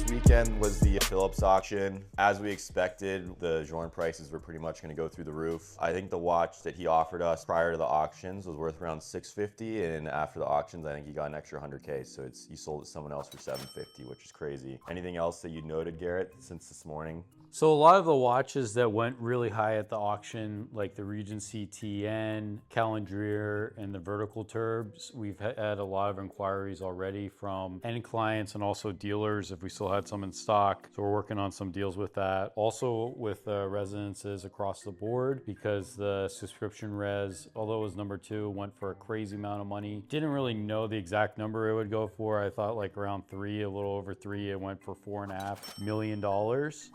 This weekend was the Phillips auction. As we expected, the Journe prices were pretty much going to go through the roof. I think the watch that he offered us prior to the auctions was worth around $650, and after the auctions, I think he got an extra $100K. So he sold it to someone else for $750, which is crazy. Anything else that you noted, Garrett, since this morning? So a lot of the watches that went really high at the auction, like the Regency TN, Calendrier, and the vertical turbs, we've had a lot of inquiries already from end clients and also dealers if we still had some in stock. So we're working on some deals with that. Also with residences across the board, because the subscription res, although it was number 2, went for a crazy amount of money. Didn't really know the exact number it would go for. I thought like around 3, a little over 3. It went for $4.5 million.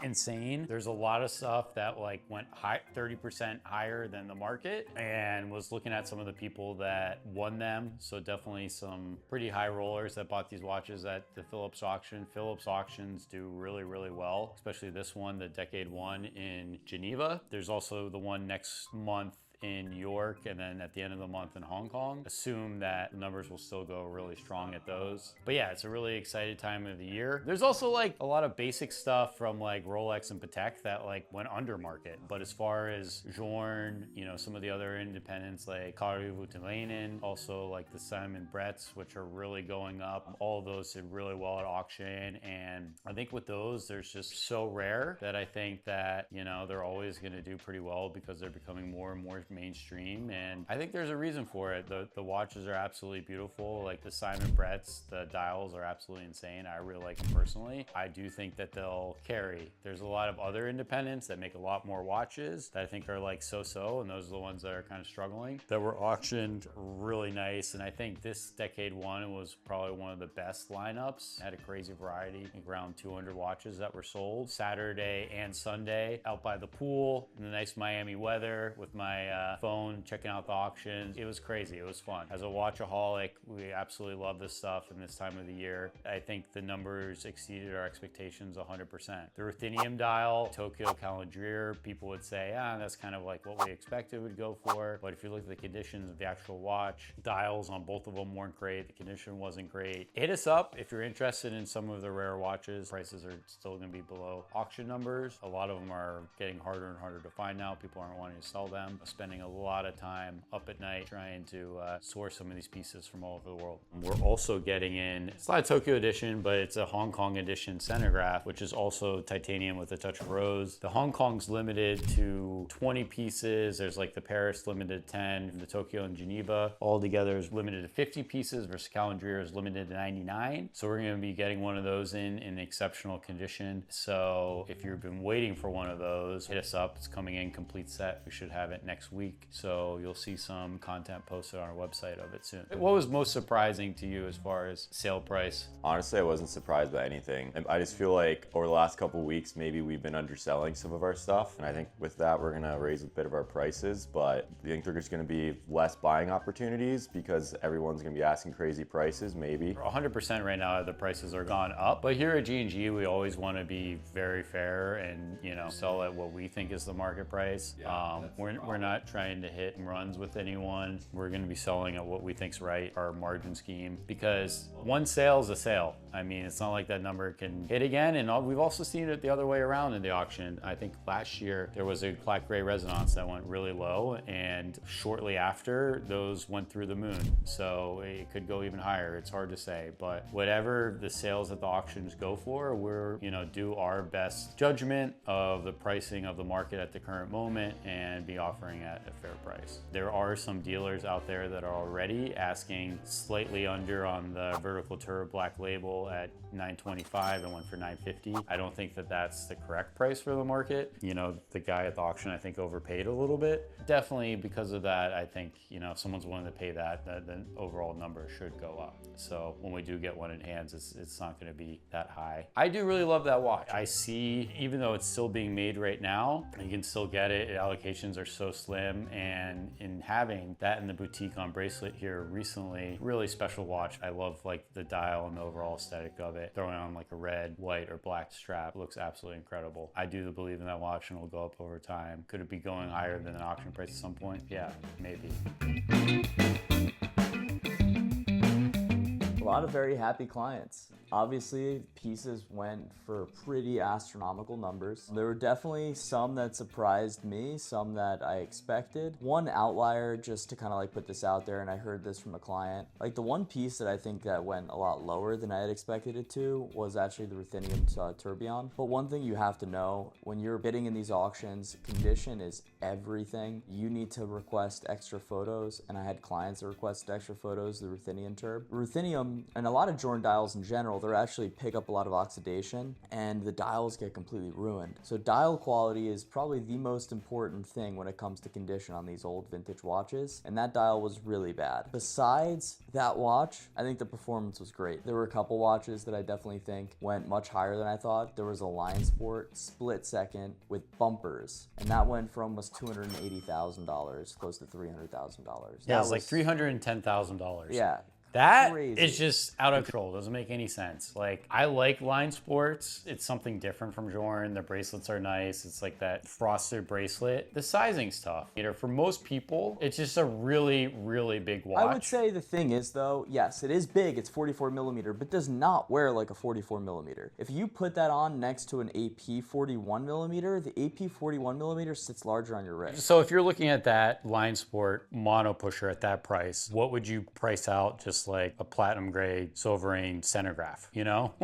Insane. There's a lot of stuff that like went high, 30% higher than the market, and was looking at some of the people that won them. So definitely some pretty high rollers that bought these watches at the Phillips auction. Phillips auctions do really, really well, especially this one, the Decade 1 in Geneva. There's also the one next month in New York, and then at the end of the month in Hong Kong. Assume that the numbers will still go really strong at those. But yeah, it's a really excited time of the year. There's also like a lot of basic stuff from like Rolex and Patek that like went under market. But as far as Journe, you know, some of the other independents like Cartier, also like the Simon Bretts, which are really going up. All of those did really well at auction. And I think with those, there's just so rare that I think that, you know, they're always going to do pretty well because they're becoming more and more mainstream, and I think there's a reason for it. The watches are absolutely beautiful. Like the Simon Bretts, the dials are absolutely insane. I really like them personally. I do think that they'll carry. There's a lot of other independents that make a lot more watches that I think are like so-so, and those are the ones that are kind of struggling, that were auctioned really nice. And I think this Decade 1 was probably one of the best lineups. Had a crazy variety, I think around 200 watches that were sold Saturday and Sunday out by the pool in the nice Miami weather with my phone, checking out the auctions. It was crazy. It was fun. As a watchaholic, we absolutely love this stuff in this time of the year. I think the numbers exceeded our expectations 100%. The ruthenium dial, Tokyo Calendrier, people would say, that's kind of like what we expected it would go for. But if you look at the conditions of the actual watch, dials on both of them weren't great. The condition wasn't great. Hit us up if you're interested in some of the rare watches. Prices are still going to be below auction numbers. A lot of them are getting harder and harder to find now. People aren't wanting to sell them. Spending a lot of time up at night trying to source some of these pieces from all over the world. We're also getting in, it's not a Tokyo edition, but it's a Hong Kong edition Chronograph, which is also titanium with a touch of rose. The Hong Kong's limited to 20 pieces. There's like the Paris limited to 10, the Tokyo and Geneva all together is limited to 50 pieces versus Calendrier is limited to 99. So we're going to be getting one of those in exceptional condition. So if you've been waiting for one of those, hit us up. It's coming in complete set. We should have it next week. So you'll see some content posted on our website of it soon. What was most surprising to you as far as sale price? Honestly, I wasn't surprised by anything. I just feel like over the last couple of weeks, maybe we've been underselling some of our stuff. And I think with that, we're gonna raise a bit of our prices, but I think there's gonna be less buying opportunities because everyone's gonna be asking crazy prices, maybe. 100% right now, the prices are gone up. But here at G&G, we always wanna be very fair and, you know, sell at what we think is the market price. We're not trying to hit runs with anyone. We're going to be selling at what we think's right, our margin scheme, because one sale is a sale. I mean, it's not like that number can hit again. And we've also seen it the other way around in the auction. I think last year there was a Plaque Gray Resonance that went really low, and shortly after those went through the moon. So it could go even higher. It's hard to say, but whatever the sales at the auctions go for, we're, you know, do our best judgment of the pricing of the market at the current moment and be offering at a fair price. There are some dealers out there that are already asking slightly under on the vertical turb black label at $925 and went for $950. I don't think that that's the correct price for the market. You know, the guy at the auction, I think, overpaid a little bit. Definitely because of that, I think, you know, if someone's willing to pay that, the overall number should go up. So when we do get one in hands, it's not going to be that high. I do really love that watch. I see, even though it's still being made right now, you can still get it. Allocations are so slim, and in having that in the boutique on bracelet here recently, really special watch. I love like the dial and the overall aesthetic of it. Throwing on like a red, white, or black strap looks absolutely incredible. I do believe in that watch, and it'll go up over time. Could it be going higher than an auction price at some point? Yeah, maybe. A lot of very happy clients. Obviously, pieces went for pretty astronomical numbers. There were definitely some that surprised me, some that I expected. One outlier, just to kind of like put this out there, and I heard this from a client, like the one piece that I think that went a lot lower than I had expected it to was actually the ruthenium tourbillon. But one thing you have to know, when you're bidding in these auctions, condition is everything. You need to request extra photos, and I had clients that requested extra photos of the ruthenium turb. Ruthenium, and a lot of Journe dials in general, they actually pick up a lot of oxidation, and the dials get completely ruined. So dial quality is probably the most important thing when it comes to condition on these old vintage watches, and that dial was really bad. Besides that watch, I think the performance was great. There were a couple watches that I definitely think went much higher than I thought. There was a Lion Sport split second with bumpers, and that went from almost $280,000 close to $300,000. Yeah, it was like $310,000. Yeah. That Crazy. is just out of control. Doesn't make any sense. Like, I like Line Sports. It's something different from Journe. Their bracelets are nice. It's like that frosted bracelet. The sizing's tough. You know, for most people, it's just a really, really big watch. I would say the thing is though, yes, it is big. It's 44 millimeter, but does not wear like a 44 millimeter. If you put that on next to an AP 41 millimeter, the AP 41 millimeter sits larger on your wrist. So if you're looking at that Line Sport mono pusher at that price, what would you price out just like a platinum grade Sovereign Chronograph, you know?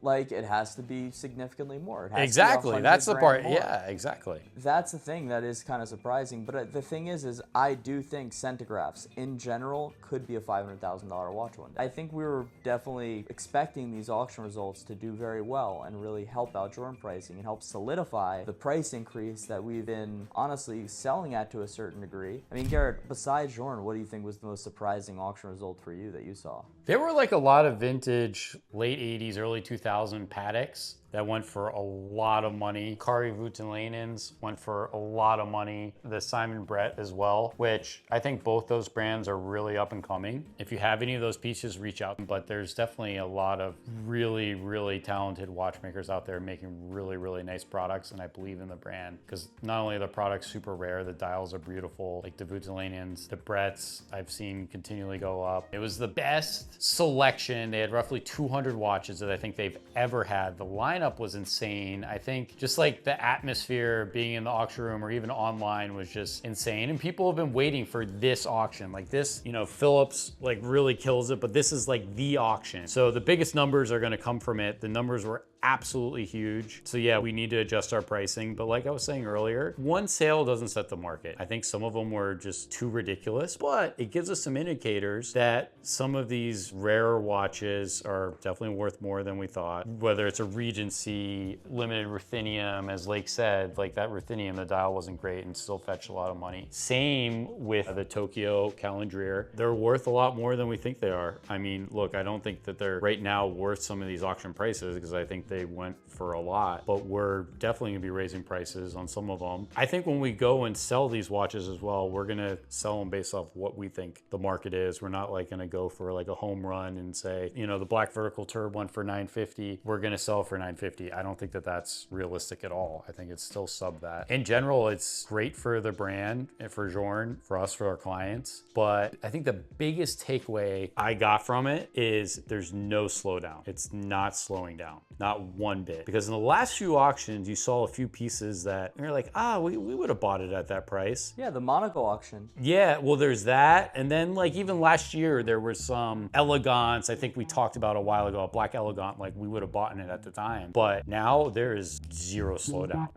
Like it has to be significantly more. It has Exactly. to be That's the part. more. Yeah, exactly. That's the thing that is kind of surprising. But the thing is I do think Chronographs in general could be a $500,000 watch one day. I think we were definitely expecting these auction results to do very well and really help out Journe pricing and help solidify the price increase that we've been honestly selling at to a certain degree. I mean, Garrett, besides Journe, what do you think was the most surprising auction result for you that you saw? There were like a lot of vintage late 80s, early 2000 Pateks that went for a lot of money. Kari Voutilainen's went for a lot of money. The Simon Brett as well, which I think both those brands are really up and coming. If you have any of those pieces, reach out. But there's definitely a lot of really, really talented watchmakers out there making really, really nice products. And I believe in the brand because not only are the products super rare, the dials are beautiful, like the Voutilainen's, the Bretts I've seen continually go up. It was the best selection. They had roughly 200 watches that I think they've ever had. The lineup was insane. I think just like the atmosphere being in the auction room or even online was just insane. And people have been waiting for this auction. Like this, you know, Phillips like really kills it, but this is like the auction. So the biggest numbers are gonna come from it. The numbers were absolutely huge. So yeah, we need to adjust our pricing. But like I was saying earlier, one sale doesn't set the market. I think some of them were just too ridiculous, but it gives us some indicators that some of these rarer watches are definitely worth more than we thought. Whether it's a Regency, limited ruthenium, as Lake said, like that ruthenium, the dial wasn't great and still fetched a lot of money. Same with the Tokyo Calandrier. They're worth a lot more than we think they are. I mean, look, I don't think that they're right now worth some of these auction prices because I think they went for a lot, but we're definitely gonna be raising prices on some of them. I think when we go and sell these watches as well, we're gonna sell them based off what we think the market is. We're not like gonna go for like a home run and say, you know, the black vertical turb went for $950, we're gonna sell for $950. I don't think that that's realistic at all. I think it's still sub that. In general, it's great for the brand and for Journe, for us, for our clients. But I think the biggest takeaway I got from it is there's no slowdown. It's not slowing down, not one bit. Because in the last few auctions, you saw a few pieces that you're like, we would have bought it at that price. Yeah, the Monaco auction. Yeah, well, there's that. And then like even last year, there were some elegants. I think we talked about a while ago, a black elegant, like we would have bought it at the time. But now there is zero slowdown.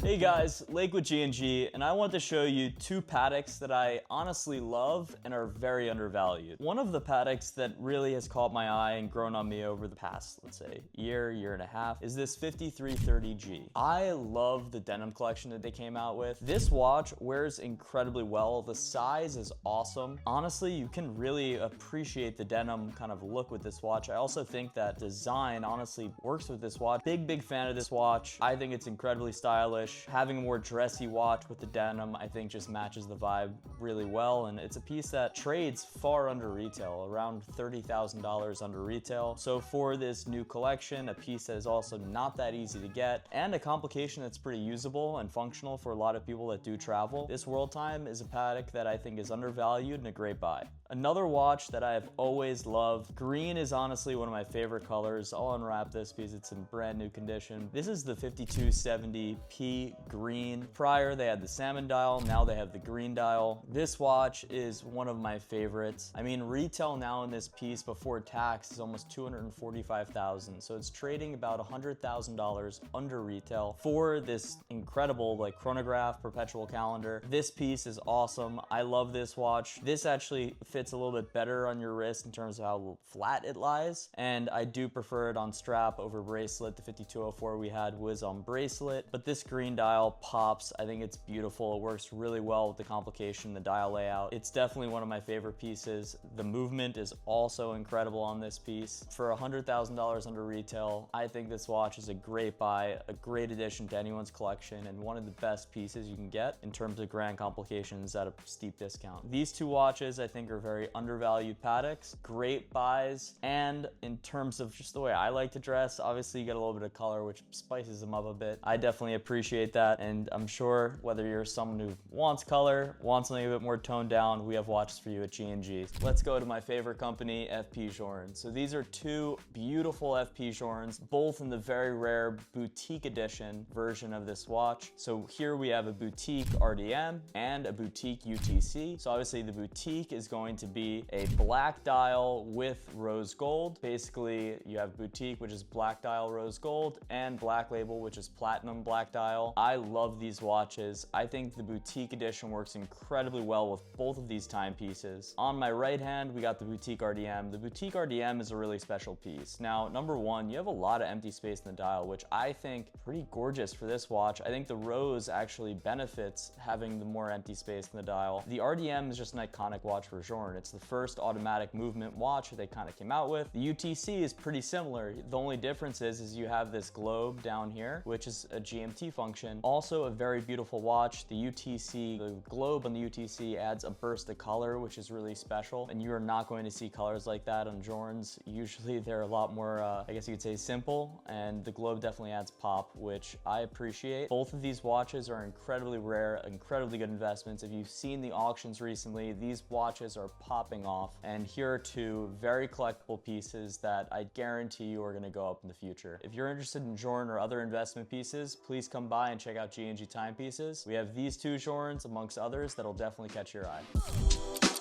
Hey guys, Lake with G&G, and I want to show you two Pateks that I honestly love and are very undervalued. One of the Pateks that really has caught my eye and grown on me over the past, let's say, year and a half, is this 5330G. I love the denim collection that they came out with. This watch wears incredibly well. The size is awesome. Honestly, you can really appreciate the denim kind of look with this watch. I also think that design honestly works with this watch. Big fan of this watch. I think it's incredibly stylish. Having a more dressy watch with the denim, I think just matches the vibe really well, and it's a piece that trades far under retail, around $30,000 under retail. So for this new collection, a piece that is also not that easy to get, and a complication that's pretty usable and functional for a lot of people that do travel, this World Time is a Patek that I think is undervalued and a great buy. Another watch that I have always loved. Green is honestly one of my favorite colors. I'll unwrap this because it's in brand new condition. This is the 5270P green. Prior they had the salmon dial, now they have the green dial. This watch is one of my favorites. I mean, retail now in this piece before tax is almost $245,000. So it's trading about $100,000 under retail for this incredible like chronograph perpetual calendar. This piece is awesome. I love this watch. This actually fits a little bit better on your wrist in terms of how flat it lies, and I do prefer it on strap over bracelet. The 5204 we had was on bracelet, but this green dial pops. I think it's beautiful. It works really well with the complication, the dial layout. It's definitely one of my favorite pieces. The movement is also incredible on this piece. For $100,000 under retail, I think this watch is a great buy, a great addition to anyone's collection, and one of the best pieces you can get in terms of grand complications at a steep discount. These two watches I think are very undervalued Pateks, great buys, and in terms of just the way I like to dress, obviously you get a little bit of color, which spices them up a bit. I definitely appreciate that, and I'm sure whether you're someone who wants color, wants something a bit more toned down, we have watches for you at G&G. Let's go to my favorite company, FP Journe. So these are two beautiful FP Journes, both in the very rare boutique edition version of this watch. So here we have a boutique RDM and a boutique UTC. So obviously the boutique is going to be a black dial with rose gold. Basically, you have boutique, which is black dial rose gold, and black label, which is platinum black dial. I love these watches. I think the boutique edition works incredibly well with both of these timepieces. On my right hand, we got the boutique RDM. The boutique RDM is a really special piece. Now, number one, you have a lot of empty space in the dial, which I think pretty gorgeous for this watch. I think the rose actually benefits having the more empty space in the dial. The RDM is just an iconic watch for Journe. It's the first automatic movement watch they kind of came out with. The UTC is pretty similar. The only difference is you have this globe down here, which is a GMT function. Also a very beautiful watch. The UTC, the globe on the UTC adds a burst of color, which is really special. And you are not going to see colors like that on Journes. Usually they're a lot more, I guess you could say simple, and the globe definitely adds pop, which I appreciate. Both of these watches are incredibly rare, incredibly good investments. If you've seen the auctions recently, these watches are popping off. And here are two very collectible pieces that I guarantee you are going to go up in the future. If you're interested in Journe or other investment pieces, please come by and check out G&G Timepieces. We have these two Journes amongst others that'll definitely catch your eye.